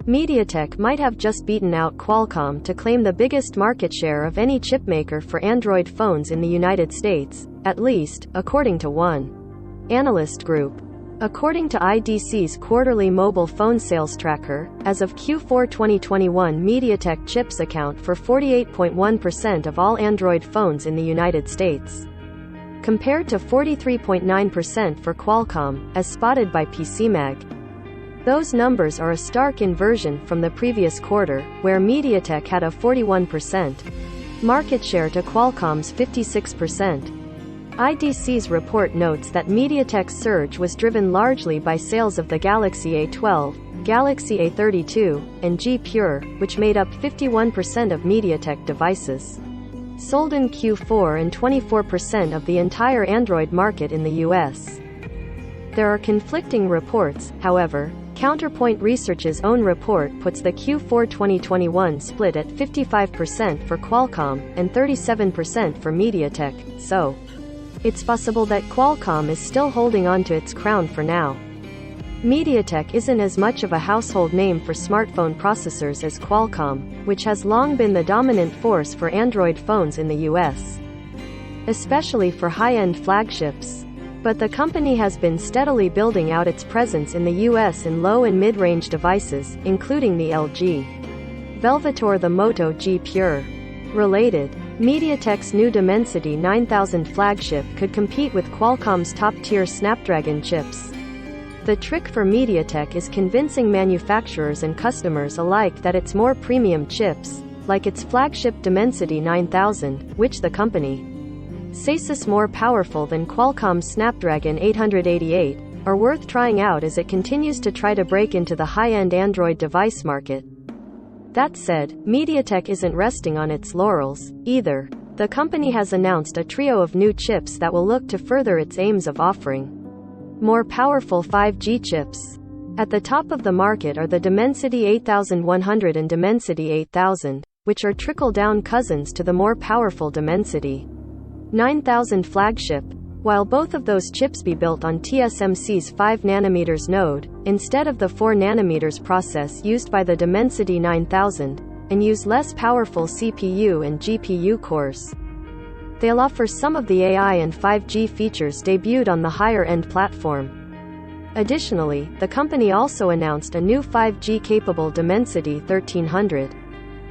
MediaTek might have just beaten out Qualcomm to claim the biggest market share of any chipmaker for Android phones in the United States, at least, according to one analyst group. According to IDC's quarterly mobile phone sales tracker, as of Q4 2021, MediaTek chips account for 48.1% of all Android phones in the United States, compared to 43.9% for Qualcomm, as spotted by PCMag. Those numbers are a stark inversion from the previous quarter, where MediaTek had a 41% market share to Qualcomm's 56%. IDC's report notes that MediaTek's surge was driven largely by sales of the Galaxy A12, Galaxy A32, and G Pure, which made up 51% of MediaTek devices sold in Q4 and 24% of the entire Android market in the US. There are conflicting reports, however. Counterpoint Research's own report puts the Q4 2021 split at 55% for Qualcomm and 37% for MediaTek, so it's possible that Qualcomm is still holding on to its crown for now. MediaTek isn't as much of a household name for smartphone processors as Qualcomm, which has long been the dominant force for Android phones in the US, especially for high-end flagships. But the company has been steadily building out its presence in the US in low and mid-range devices, including the LG Velvet or the Moto G Pure. Related, MediaTek's new Dimensity 9000 flagship could compete with Qualcomm's top-tier Snapdragon chips. The trick for MediaTek is convincing manufacturers and customers alike that its more premium chips, like its flagship Dimensity 9000, which the company says is more powerful than Qualcomm's Snapdragon 888, are worth trying out as it continues to try to break into the high-end Android device market. That said, MediaTek isn't resting on its laurels, either. The company has announced a trio of new chips that will look to further its aims of offering more powerful 5G chips. At the top of the market are the Dimensity 8100 and Dimensity 8000, which are trickle-down cousins to the more powerful Dimensity 9000 flagship. While both of those chips be built on TSMC's 5nm node, instead of the 4nm process used by the Dimensity 9000, and use less powerful CPU and GPU cores, they'll offer some of the AI and 5G features debuted on the higher-end platform. Additionally, the company also announced a new 5G-capable Dimensity 1300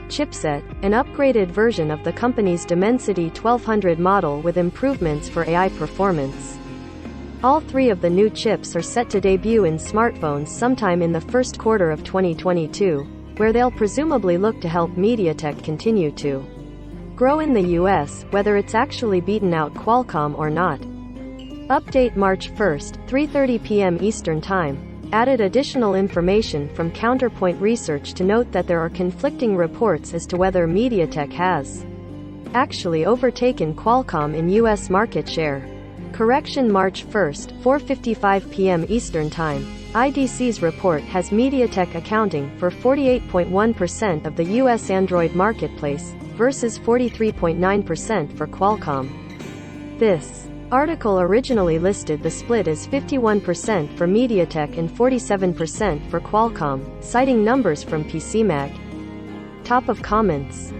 chipset, an upgraded version of the company's Dimensity 1200 model with improvements for AI performance. All three of the new chips are set to debut in smartphones sometime in the first quarter of 2022, where they'll presumably look to help MediaTek continue to grow in the US, whether it's actually beaten out Qualcomm or not. Update March 1, 3:30 p.m. Eastern Time. Added additional information from Counterpoint Research to note that there are conflicting reports as to whether MediaTek has actually overtaken Qualcomm in US market share. Correction March 1, 4:55 p.m. Eastern Time. IDC's report has MediaTek accounting for 48.1% of the US Android marketplace, versus 43.9% for Qualcomm. This article originally listed the split as 51% for MediaTek and 47% for Qualcomm, citing numbers from PCMag. Top of comments.